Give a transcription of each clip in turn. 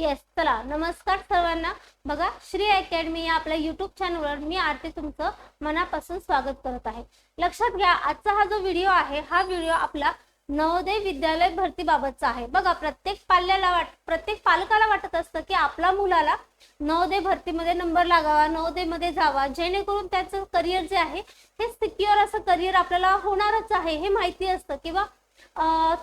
Yes, चला नमस्कार सर्वांना. बघा, श्री अकॅडमी या आपल्या युट्यूब चॅनलवर मी आरती तुमचं मनापासून स्वागत करत आहे. लक्षात घ्या, आजचा हा जो व्हिडिओ आहे हा व्हिडिओ आपला नवोदय विद्यालय भरती बाबतचा आहे. बघा, प्रत्येक पालकाला वाटत असतं की आपल्या मुलाला नवोदय भरतीमध्ये नंबर लागावा, नवोदय मध्ये जावा, जेणेकरून त्याचं करिअर जे आहे हे सिक्युअर असं करिअर आपल्याला होणारच आहे हे माहिती असतं. किंवा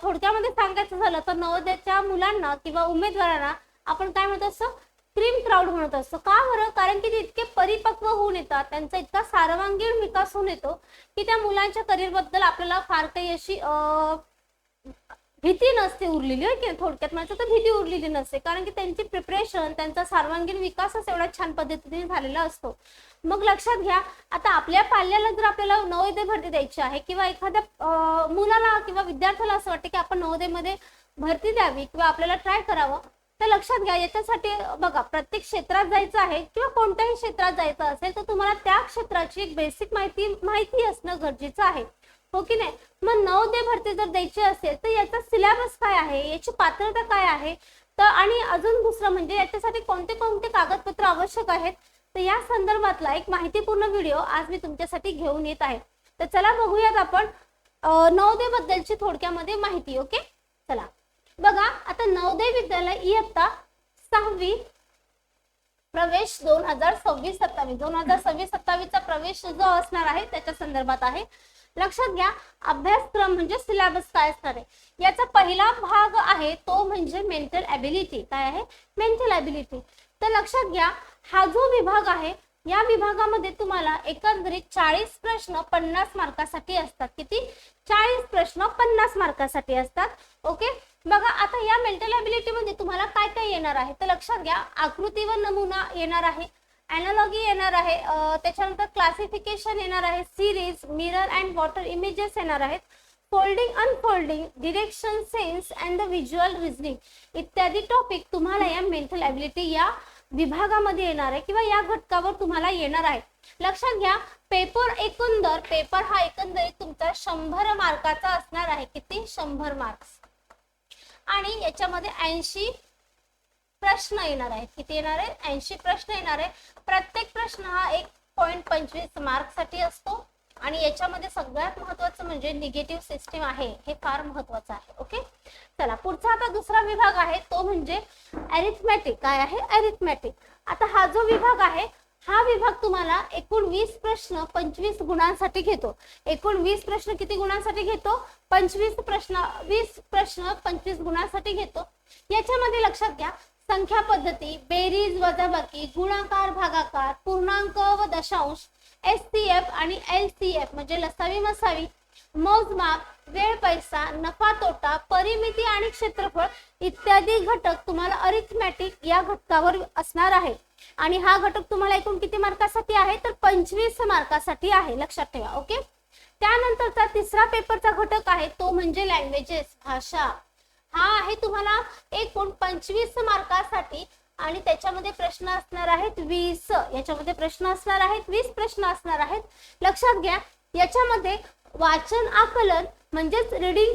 थोडक्यामध्ये सांगायचं झालं तर नवोदयच्या मुलांना किंवा उमेदवारांना आपण काय म्हणतो असं क्रीम क्राऊड म्हणत असतो. का बरं? कारण की ते इतके परिपक्व होऊन येतात, त्यांचा इतका सर्वांगीण विकास होऊन येतो की त्या मुलांच्या करिअर बद्दल आपल्याला फार काही अशी भीती नसते उरलेली, आहे की थोडक्यात म्हणायचं तर भीती उरलेली नसते, कारण की त्यांची प्रिपरेशन, त्यांचा सर्वांगीण विकासच एवढा छान पद्धतीने झालेला असतो. मग लक्षात घ्या, आता आपल्या पाल्याला जर आपल्याला नवोदय भरती द्यायची आहे किंवा एखाद्या मुलाला किंवा विद्यार्थ्याला असं वाटतं की आपण नवोदयमध्ये भरती द्यावी किंवा आपल्याला ट्राय करावं, तर लक्षात घ्या, याच्यासाठी बघा प्रत्येक क्षेत्रात जायचं आहे किंवा कोणत्याही क्षेत्रात जायचं असेल तर तुम्हाला त्या क्षेत्राची एक बेसिक माहिती असणं गरजेचं आहे, हो की नाही. मग नवोदय भरती जर द्यायची असेल तर याचा सिलेबस काय आहे, याची पात्रता काय आहे, तर आणि अजून दुसरं म्हणजे याच्यासाठी कोणते कोणते कागदपत्र आवश्यक आहेत, तर या संदर्भातला एक माहितीपूर्ण व्हिडिओ आज मी तुमच्यासाठी घेऊन येत आहे. तर चला बघूयात आपण नवोदय बद्दलची थोडक्यामध्ये माहिती. ओके, चला बघा, आता नवोदय विद्यालय इयत्ता 6वी प्रवेश 2026-27 चा प्रवेश जो असणार आहे त्याच्या संदर्भात आहे. लक्षात घ्या, अभ्यासक्रम म्हणजे सिलेबस काय असणार आहे. याचा पहिला भाग आहे तो म्हणजे मेंटल ॲबिलिटी. काय आहे? Mental ability. तर लक्षात घ्या, हा जो विभाग आहे या विभागामध्ये तुम्हाला एकंदरीत 40 प्रश्न 50 मार्कासाठी असतात. किती? 40 प्रश्न 50 मार्कासाठी असतात. ओके, बघा, आता या मेंटल ॲबिलिटी मध्ये तुम्हाला काय काय येणार आहे तर लक्षात घ्या, आकृती व नमुना येणार आहे, एनालॉगी येणार आहे, त्याच्यानंतर क्लासिफिकेशन येणार आहे, series, mirror and water images येणार आहेत, folding unfolding, direction sense and the visual reasoning इत्यादी टॉपिक तुम्हाला या मेंटल ॲबिलिटी या विभागामध्ये येणार आहे किंवा या घटकावर तुम्हाला येणार आहे. लक्षात घ्या, पेपर हा एकंदरीत तुमचा 100 मार्काचा असणार आहे. किती? 100 मार्क्स. आणि याच्यामध्ये 80 प्रश्न येणार आहेत. किती येणार आहे? 80 प्रश्न येणार आहे. प्रत्येक प्रश्न हा 1.25 मार्क साठी असतो. आणि याच्यामध्ये सगळ्यात महत्वाचं म्हणजे निगेटिव्ह सिस्टीम आहे, हे फार महत्वाचं आहे. ओके, चला पुढचा आता दुसरा विभाग आहे तो म्हणजे अरिथमॅटिक. काय आहे? अरिथमॅटिक. आता हा जो विभाग आहे हा विभाग तुम्हाला एकूण 20 प्रश्न 25 गुणांसाठी घेतो. एकूण 20 प्रश्न किती गुणांसाठी घेतो? 20 प्रश्न 25 गुणांसाठी घेतो. याच्यामध्ये लक्षात घ्या, संख्या पद्धती, बेरीज वजाबाकी, गुणाकार भागाकार, पूर्णांक व दशांश, SCF आणि LCF म्हणजे लसावी मसावी, मोजमाप, वेळ पैसा, नफा तोटा, परिमिती आणि क्षेत्रफळ इत्यादी घटक तुम्हाला अरिथमॅटिक या घटकावर असणार आहे. आणि हा घटक तुम्हाला एकूण किती मार्कासाठी आहे तर 25 मार्कासाठी आहे. लक्षात ठेवा. ओके, त्यानंतरचा तिसरा पेपरचा घटक आहे तो म्हणजे लँग्वेजेस, भाषा. हा आहे तुम्हाला एकूण 25 मार्कासाठी आणि त्याच्यामध्ये प्रश्न असणार आहेत 20. याच्यामध्ये प्रश्न असणार आहेत 20 प्रश्न असणार आहेत. लक्षात घ्या, याच्यामध्ये वाचन आकलन म्हणजेच रीडिंग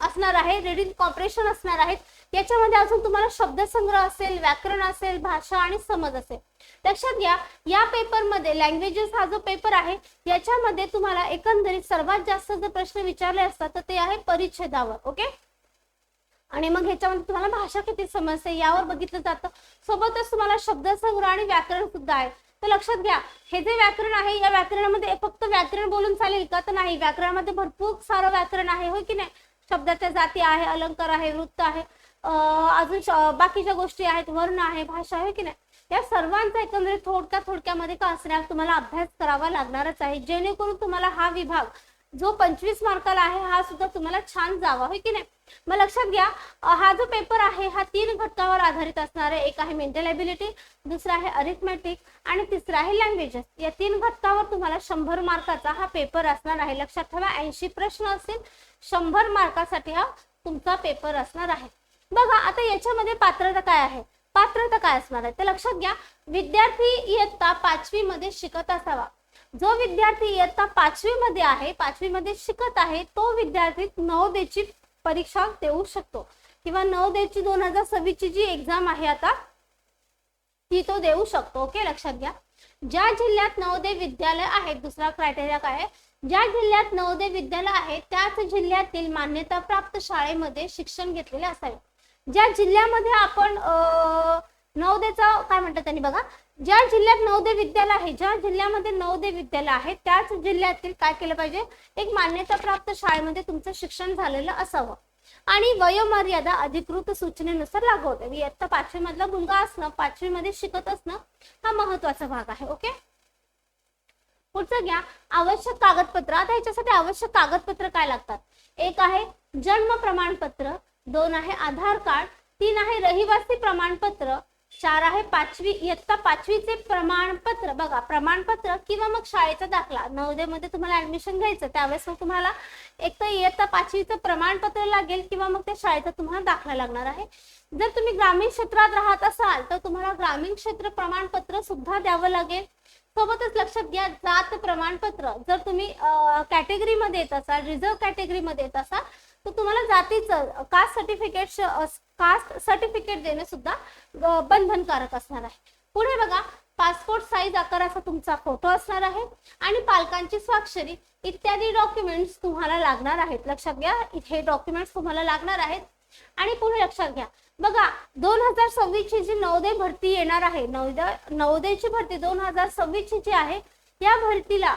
असणार आहे, रीडिंग कॉम्प्रेशन असणार आहेत. याच्यामध्ये अजून तुम्हाला शब्दसंग्रह असेल, व्याकरण असेल, भाषा आणि समज असेल. लक्षात घ्या, या पेपर मध्ये लँग्वेजेस हा जो पेपर आहे याच्यामध्ये तुम्हाला एकंदरीत सर्वात जास्त जर प्रश्न विचारले असतात तर ते आहे परिच्छेदावर. ओके, आणि मग ह्याच्यामध्ये तुम्हाला भाषा किती समजते यावर बघितलं जातं. सोबतच तुम्हाला शब्दसंग्रह आणि व्याकरण सुद्धा आहे. तर लक्षात घ्या, हे जे व्याकरण आहे या व्याकरणामध्ये फक्त व्याकरण बोलून चालेल का तर नाही, व्याकरणामध्ये भरपूर सारं व्याकरण आहे, हो की नाही. शब्दाच्या जाती आहे, अलंकार आहे, वृत्त आहे, अजून बाकीच्या गोष्टी आहेत, वर्ण आहे, भाषा आहे की नाही. या सर्वांचा एकंदरीत थोडक्यामध्ये का असणार तुम्हाला अभ्यास करावा लागणारच आहे, जेणेकरून तुम्हाला हा विभाग जो 25 मार्काला आहे हा सुद्धा तुम्हाला छान जावा, हो की नाही. मग लक्षात घ्या, हा जो पेपर आहे हा 3 घटकावर आधारित असणार आहे. एक आहे मेंटल ॲबिलिटी, दुसरा आहे अरिथमॅटिक आणि तिसरा आहे लँग्वेजेस. या 3 घटकावर तुम्हाला 100 मार्काचा हा पेपर असणार आहे. लक्षात ठेवा, 80 प्रश्न असतील, 100 मार्कासाठी हा तुमचा पेपर असणार आहे. बघा, आता याच्यामध्ये पात्रता काय आहे, पात्रता काय असणार आहे तर लक्षात घ्या, विद्यार्थी इयत्ता 5वी मध्ये शिकत असावा. जो विद्यार्थी इयत्ता 5वी मध्ये आहे, 5वी मध्ये शिकत आहे, तो विद्यार्थी नवोदयची परीक्षा देऊ शकतो. किंवा नवोदयची 2026ची जी एक्झाम आहे आता ती तो देऊ शकतो. ओके, लक्षात घ्या. ज्या जिल्ह्यात नवोदय विद्यालय आहेत, दुसरा क्रायटेरिया काय आहे, ज्या जिल्ह्यात नवोदय विद्यालय आहे त्याच जिल्ह्यातील मान्यताप्राप्त शाळेमध्ये शिक्षण घेतलेले असावे. ज्या जिल्ह्यामध्ये आपण नवोदयचा काय म्हणतात त्यांनी बघा, ज्या जिल्ह्यात नवोदय विद्यालय आहे, ज्या जिल्ह्यामध्ये नवोदय विद्यालय आहे त्याच जिल्ह्यातील काय केलं पाहिजे, एक मान्यताप्राप्त शाळेमध्ये तुमचं शिक्षण झालेलं असावं. आणि वयोमर्यादा अधिकृत सूचनेनुसार लागू होते. इयत्ता 5वी मधला मुलगा असणं, 5वी मध्ये शिकत असणं हा महत्वाचा भाग आहे. ओके, पुढचं घ्या, आवश्यक कागदपत्र. आता याच्यासाठी आवश्यक कागदपत्र काय लागतात, एक आहे जन्म प्रमाणपत्र, 2 आहे आधार कार्ड, 3 आहे रहिवासी प्रमाणपत्र, 4 आहे इयत्ता 5वीचे प्रमाणपत्र. बघा, प्रमाणपत्र किंवा मग शाळेचा दाखला. नवोदय मध्ये तुम्हाला ऍडमिशन घ्यायचं त्यावेळेस मग तुम्हाला एक तर इयत्ता 5वीचं प्रमाणपत्र लागेल किंवा मग त्या शाळेचा तुम्हाला दाखला लागणार आहे. जर तुम्ही ग्रामीण क्षेत्रात राहत असाल तर तुम्हाला ग्रामीण क्षेत्र प्रमाणपत्र सुद्धा द्यावं लागेल. सोबतच लक्षात घ्या, जात प्रमाणपत्र. जर तुम्ही कॅटेगरी मध्ये येत असाल, रिझर्व कॅटेगरी मध्ये येत असाल तर तुम्हाला जातीचं कास्ट सर्टिफिकेट देणे सुद्धा बंधनकारक असणार आहे. पुढे बघा, पासपोर्ट साईज आकाराचा तुमचा फोटो असणार आहे आणि पालकांची स्वाक्षरी इत्यादी डॉक्युमेंट्स तुम्हाला लागणार आहेत. लक्षात घ्या, हे डॉक्युमेंट्स तुम्हाला लागणार आहेत. आणि पुढे लक्षात घ्या, बघा 2026ची जी नवोदय भरती येणार आहे, नवोदयची भरती 2026ची जी आहे, या भरतीला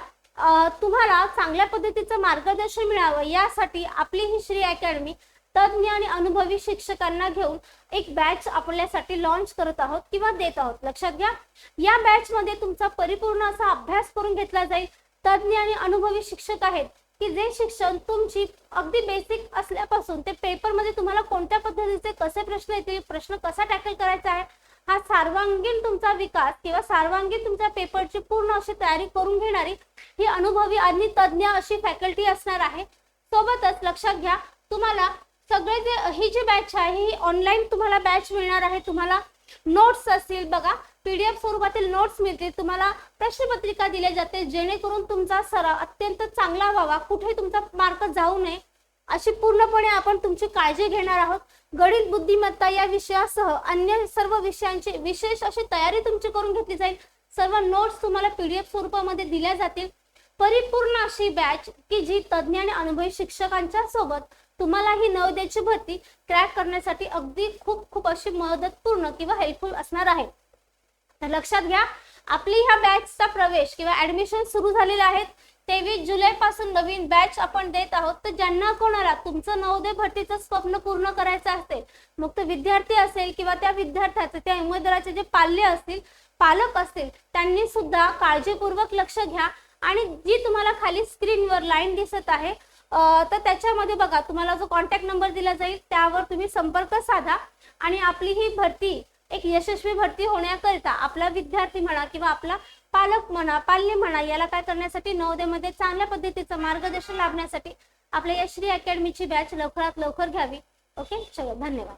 तुम्हाला चांगल्या पद्धतीचं मार्गदर्शन मिळावं यासाठी आपली ही श्री अकॅडमी तज्ञ आणि अनुभवी शिक्षकांना घेऊन एक बॅच आपल्यासाठी लॉन्च करत आहोत किंवा देत आहोत. लक्षात घ्या, या बॅच मध्ये तुमचा परिपूर्ण असा अभ्यास करून घेतला जाईल. तज्ञ आणि अनुभवी शिक्षक आहेत की जे शिक्षण तुमची अगदी बेसिक असल्यापासून ते पेपर मध्ये तुम्हाला कोणत्या पद्धतीचे कसे प्रश्न येतील, प्रश्न कसा टॅकल करायचा आहे, हा सर्वांगीण तुमचा विकास किंवा सर्वांगीण तुमच्या पेपरची पूर्ण अशी तयारी करून घेणारी ही अनुभवी आणि तज्ञ अशी फॅकल्टी असणार आहे. सोबतच लक्षात घ्या, तुम्हाला सगळे जे ही जी बॅच आहे ही ऑनलाईन तुम्हाला बॅच मिळणार आहे. तुम्हाला नोट्स असतील, बघा पीडीएफ स्वरूपातील नोट्स मिळतील, तुम्हाला प्रश्नपत्रिका दिली जाते जेणेकरून तुमचा सराव अत्यंत चांगला व्हावा, कुठे तुमचा मार्क जाऊ नये अशी पूर्णपणे आपण तुमची काळजी घेणार आहोत. गणित बुद्धिमत्ता या विषयासह अन्य सर्व विषयांची विशेष अशी तयारी तुमची करून घेतली जाईल. सर्व नोट्स तुम्हाला पीडीएफ स्वरूपामध्ये दिल्या जातील. परिपूर्ण अशी बॅच की जी तज्ञ आणि अनुभवी शिक्षकांच्या सोबत तुम्हाला ही नवोदयची भरती क्रॅक करण्यासाठी अगदी खूप अशी मदतपूर्ण किंवा हेल्पफुल असणार आहे. तर लक्षात घ्या, आपली ह्या बॅचचा प्रवेश किंवा ऍडमिशन सुरू झालेले आहेत. 23 जुलै पासून नवीन बॅच आपण देत आहोत. तर ज्यांना कोणाला तुमचं नवोदय भरतीचं स्वप्न पूर्ण करायचं असेल, मग तो विद्यार्थी असेल किंवा त्या विद्यार्थ्याचे त्या उमेदवाराचे जे पालक असतील त्यांनी सुद्धा काळजीपूर्वक लक्ष घ्या. आणि जी तुम्हाला खाली स्क्रीनवर लाईन दिसत आहे तर त्याच्यामध्ये बघा तुम्हाला जो कॉन्टॅक्ट नंबर दिला जाईल त्यावर तुम्ही संपर्क साधा आणि आपली ही भरती एक यशस्वी भरती होण्याकरिता आपला विद्यार्थी म्हणा किंवा आपला पालक म्हणा, पाल्य म्हणा, याला काय करण्यासाठी नवोदयमध्ये चांगल्या पद्धतीचं मार्गदर्शन लाभण्यासाठी आपल्या या श्री अकॅडमीची बॅच लवकरात लवकर घ्यावी. ओके, चलो, धन्यवाद.